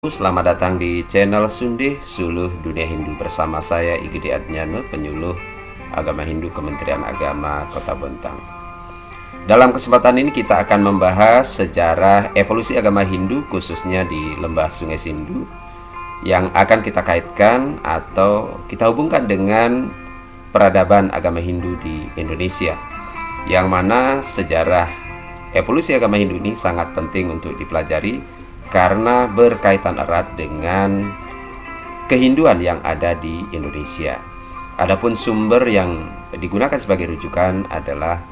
Selamat datang di channel Sundih Suluh Dunia Hindu bersama saya Igede Adnyano, penyuluh agama Hindu Kementerian Agama Kota Bontang. Dalam kesempatan ini kita akan membahas sejarah evolusi agama Hindu khususnya di lembah Sungai Sindu yang akan kita kaitkan atau kita hubungkan dengan peradaban agama Hindu di Indonesia, yang mana sejarah evolusi agama Hindu ini sangat penting untuk dipelajari karena berkaitan erat dengan kehinduan yang ada di Indonesia. Adapun sumber yang digunakan sebagai rujukan adalah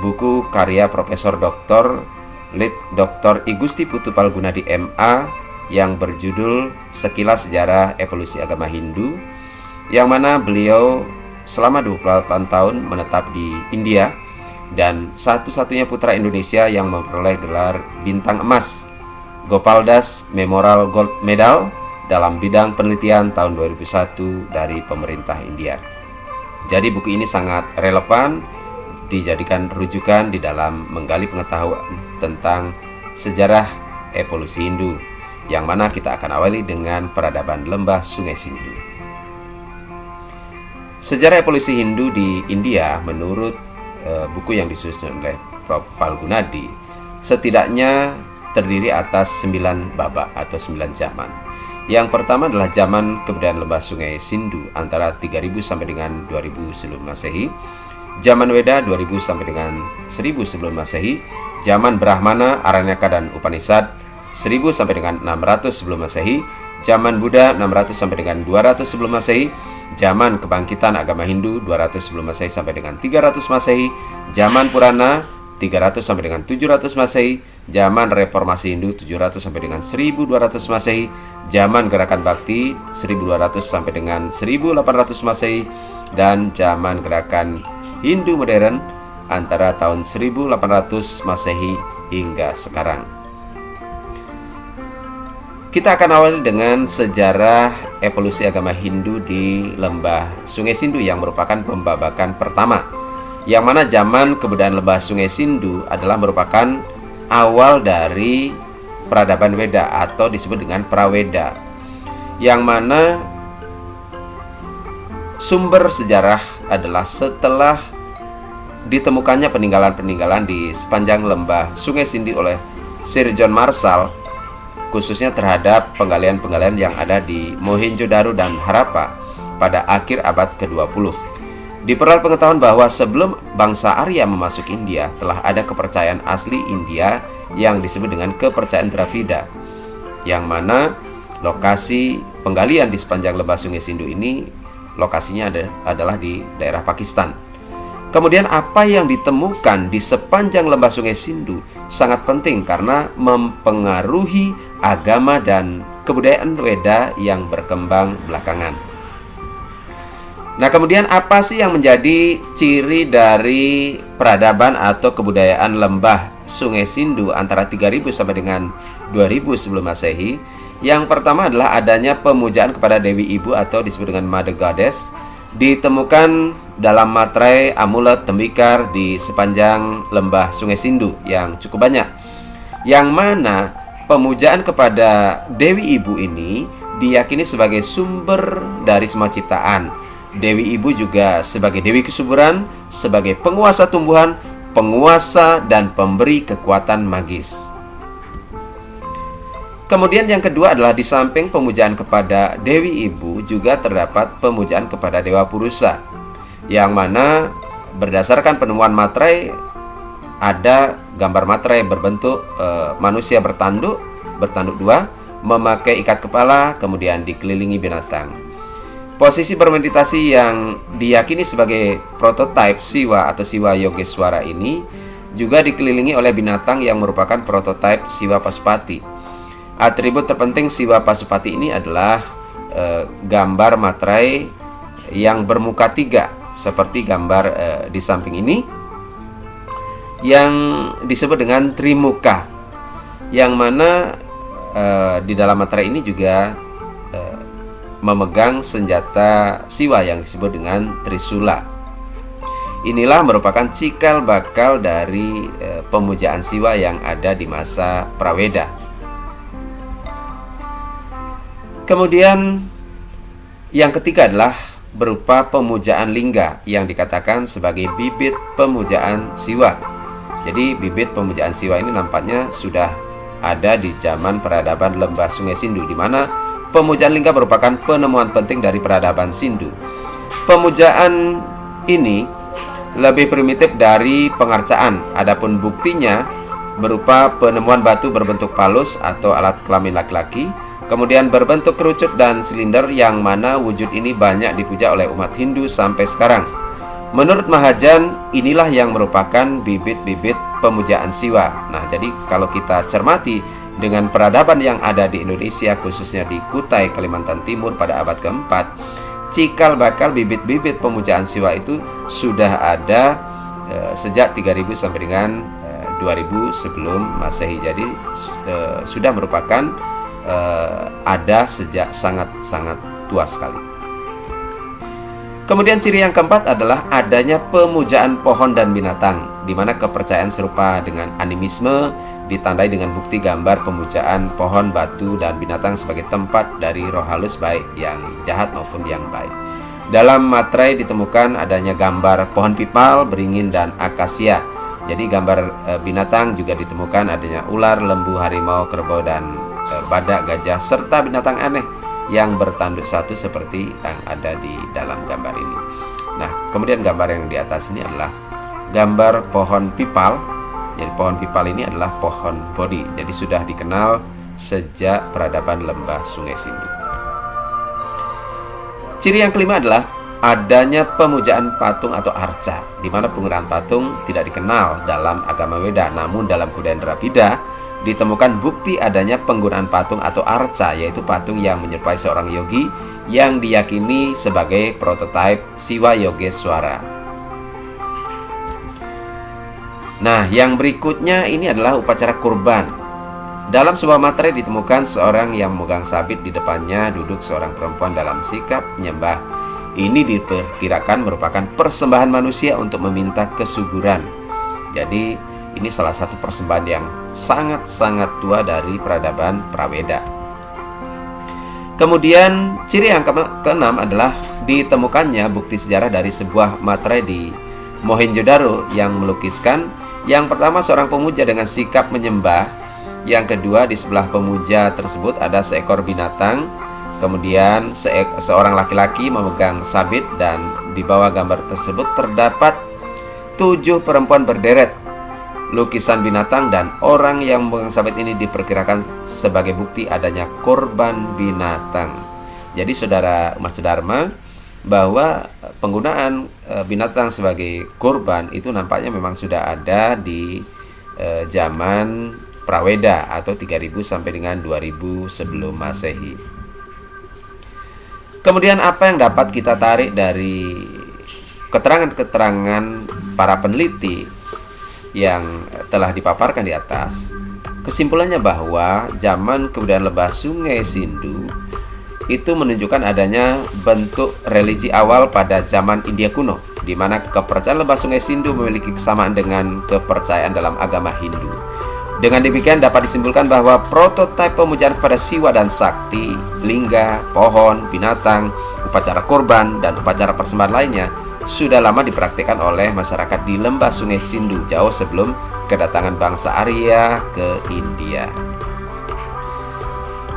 buku karya Profesor Dr. Litt Dr. I Gusti Putu Palgunadi MA yang berjudul Sekilas Sejarah Evolusi Agama Hindu, yang mana beliau selama 28 tahun menetap di India dan satu-satunya putra Indonesia yang memperoleh gelar bintang emas Gopaldas Memorial Gold Medal dalam bidang penelitian tahun 2001 dari pemerintah India. Jadi buku ini sangat relevan dijadikan rujukan di dalam menggali pengetahuan tentang sejarah evolusi Hindu, yang mana kita akan awali dengan peradaban lembah Sungai Sindu. Sejarah evolusi Hindu di India menurut buku yang disusun oleh Prof. Palgunadi setidaknya terdiri atas 9 babak atau 9 zaman. Yang pertama adalah zaman kebudayaan lembah Sungai Sindu antara 3000 sampai dengan 2000 sebelum Masehi, zaman Weda 2000 sampai dengan 1000 sebelum Masehi, zaman Brahmana, Aranyaka dan Upanishad 1000 sampai dengan 600 sebelum Masehi, zaman Buddha 600 sampai dengan 200 sebelum Masehi, zaman kebangkitan agama Hindu 200 sebelum Masehi sampai dengan 300 Masehi, zaman Purana 300 sampai dengan 700 Masehi, zaman Reformasi Hindu 700 sampai dengan 1200 Masehi, zaman Gerakan Bakti 1200 sampai dengan 1800 Masehi, dan zaman Gerakan Hindu Modern antara tahun 1800 Masehi hingga sekarang. Kita akan awali dengan sejarah evolusi agama Hindu di lembah Sungai Sindu yang merupakan pembabakan pertama, yang mana zaman kebudayaan lembah Sungai Sindu adalah merupakan awal dari peradaban Weda atau disebut dengan Praweda, yang mana sumber sejarah adalah setelah ditemukannya peninggalan-peninggalan di sepanjang lembah Sungai Sindu oleh Sir John Marshall, khususnya terhadap penggalian-penggalian yang ada di Mohenjo-daro dan Harappa pada akhir abad ke-20. Diperoleh pengetahuan bahwa sebelum bangsa Arya memasuki India, telah ada kepercayaan asli India yang disebut dengan kepercayaan Dravida, yang mana lokasi penggalian di sepanjang lembah Sungai Sindu ini lokasinya adalah di daerah Pakistan. Kemudian apa yang ditemukan di sepanjang lembah Sungai Sindu sangat penting karena mempengaruhi agama dan kebudayaan Weda yang berkembang belakangan. Nah, kemudian apa sih yang menjadi ciri dari peradaban atau kebudayaan lembah Sungai Sindu antara 3000 sampai dengan 2000 sebelum Masehi? Yang pertama adalah adanya pemujaan kepada Dewi Ibu atau disebut dengan Mother Goddess, ditemukan dalam materai, amulet, tembikar di sepanjang lembah Sungai Sindu yang cukup banyak, yang mana pemujaan kepada Dewi Ibu ini diyakini sebagai sumber dari semua ciptaan. Dewi Ibu juga sebagai Dewi Kesuburan, sebagai penguasa tumbuhan, penguasa dan pemberi kekuatan magis. Kemudian yang kedua adalah di samping pemujaan kepada Dewi Ibu juga terdapat pemujaan kepada Dewa Purusa, yang mana berdasarkan penemuan materai ada gambar materai berbentuk manusia bertanduk dua, memakai ikat kepala, kemudian dikelilingi binatang. Posisi bermeditasi yang diyakini sebagai prototipe Siwa atau Siwa Yogeswara ini juga dikelilingi oleh binatang yang merupakan prototipe Siwa Pasupati. Atribut terpenting Siwa Pasupati ini adalah gambar materai yang bermuka 3 seperti gambar di samping ini, yang disebut dengan Trimuka, yang mana di dalam materai ini juga memegang senjata Siwa yang disebut dengan Trisula. Inilah merupakan cikal bakal dari pemujaan Siwa yang ada di masa Praweda. Kemudian yang ketiga adalah berupa pemujaan lingga yang dikatakan sebagai bibit pemujaan siwa. Jadi bibit pemujaan siwa ini nampaknya sudah ada di zaman peradaban lembah Sungai Sindu, di mana pemujaan lingga merupakan penemuan penting dari peradaban Sindu. Pemujaan ini lebih primitif dari pengarcaan, adapun buktinya berupa penemuan batu berbentuk palus atau alat kelamin laki-laki, kemudian berbentuk kerucut dan silinder, yang mana wujud ini banyak dipuja oleh umat Hindu sampai sekarang. Menurut Mahajan, inilah yang merupakan bibit-bibit pemujaan siwa. Nah, jadi kalau kita cermati dengan peradaban yang ada di Indonesia, khususnya di Kutai, Kalimantan Timur pada abad keempat, cikal bakal bibit-bibit pemujaan siwa itu sudah ada sejak 3000 sampai dengan 2000 sebelum Masehi. Jadi sudah merupakan ada sejak sangat-sangat tua sekali. Kemudian ciri yang keempat adalah adanya pemujaan pohon dan binatang, di mana kepercayaan serupa dengan animisme ditandai dengan bukti gambar pemujaan pohon, batu, dan binatang sebagai tempat dari roh halus baik yang jahat maupun yang baik. Dalam materai ditemukan adanya gambar pohon pipal, beringin, dan akasia. Jadi gambar binatang juga ditemukan adanya ular, lembu, harimau, kerbau, dan badak, gajah, serta binatang aneh yang bertanduk satu seperti yang ada di dalam gambar ini. Nah, kemudian gambar yang di atas ini adalah gambar pohon pipal. Jadi pohon pipal ini adalah pohon bodi. Jadi sudah dikenal sejak peradaban lembah Sungai Sindu. Ciri yang kelima adalah adanya pemujaan patung atau arca, di mana penggunaan patung tidak dikenal dalam agama Weda, namun dalam kebudayaan Drapida ditemukan bukti adanya penggunaan patung atau arca, yaitu patung yang menyerupai seorang yogi yang diyakini sebagai prototipe Siwa Yogeswara. Nah, yang berikutnya ini adalah upacara kurban. Dalam sebuah materai ditemukan seorang yang memegang sabit, di depannya duduk seorang perempuan dalam sikap menyembah. Ini diperkirakan merupakan persembahan manusia untuk meminta kesuburan. Jadi ini salah satu persembahan yang sangat-sangat tua dari peradaban Praweda. Kemudian ciri yang keenam adalah ditemukannya bukti sejarah dari sebuah materai di Mohenjo-daro yang melukiskan yang pertama seorang pemuja dengan sikap menyembah, yang kedua di sebelah pemuja tersebut ada seekor binatang, kemudian seorang laki-laki memegang sabit, dan di bawah gambar tersebut terdapat 7 perempuan berderet. Lukisan binatang dan orang yang memegang sabit ini diperkirakan sebagai bukti adanya korban binatang. Jadi saudara Mas Dharma, bahwa penggunaan binatang sebagai korban itu nampaknya memang sudah ada di zaman Praweda atau 3000 sampai dengan 2000 sebelum Masehi. Kemudian apa yang dapat kita tarik dari keterangan-keterangan para peneliti yang telah dipaparkan di atas? Kesimpulannya bahwa zaman kebudayaan lembah Sungai Sindu itu menunjukkan adanya bentuk religi awal pada zaman India kuno, di mana kepercayaan lembah Sungai Sindu memiliki kesamaan dengan kepercayaan dalam agama Hindu. Dengan demikian dapat disimpulkan bahwa prototipe pemujaan kepada Siwa dan Sakti, lingga, pohon, binatang, upacara korban, dan upacara persembahan lainnya sudah lama dipraktikkan oleh masyarakat di lembah Sungai Sindu jauh sebelum kedatangan bangsa Arya ke India.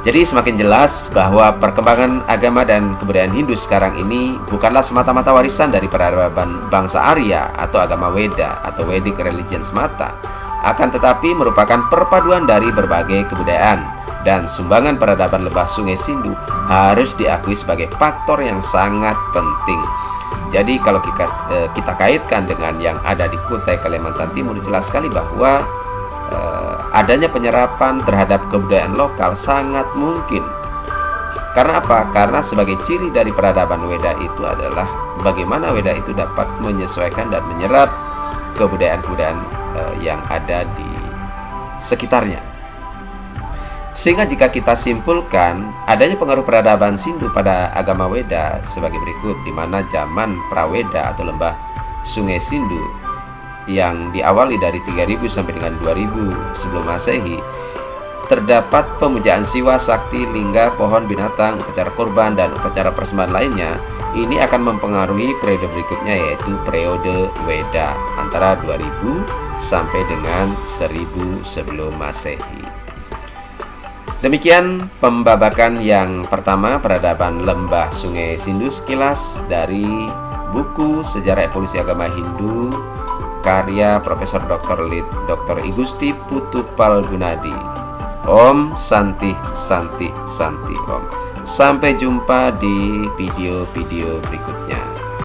Jadi semakin jelas bahwa perkembangan agama dan kebudayaan Hindu sekarang ini bukanlah semata-mata warisan dari peradaban bangsa Arya atau agama Weda atau Vedic religion semata, akan tetapi merupakan perpaduan dari berbagai kebudayaan, dan sumbangan peradaban lembah Sungai Sindu harus diakui sebagai faktor yang sangat penting. Jadi kalau kita kaitkan dengan yang ada di Kutai, Kalimantan Timur, jelas sekali bahwa adanya penyerapan terhadap kebudayaan lokal sangat mungkin. Karena apa? Karena sebagai ciri dari peradaban Weda itu adalah bagaimana Weda itu dapat menyesuaikan dan menyerap kebudayaan-kebudayaan yang ada di sekitarnya. Sehingga jika kita simpulkan adanya pengaruh peradaban Sindu pada agama Weda sebagai berikut, di mana zaman Praweda atau lembah Sungai Sindu yang diawali dari 3000 sampai dengan 2000 sebelum Masehi terdapat pemujaan siwa, sakti, lingga, pohon, binatang, upacara kurban, dan upacara persembahan lainnya, ini akan mempengaruhi periode berikutnya, yaitu periode Weda antara 2000 sampai dengan 1000 sebelum Masehi. Demikian pembabakan yang pertama, peradaban lembah Sungai Sindu sekilas dari buku Sejarah Evolusi Agama Hindu karya Profesor Dr. Litt. Dr. Igusti Putupal Gunadi. Om Santi Santi Santi Om. Sampai jumpa di video-video berikutnya.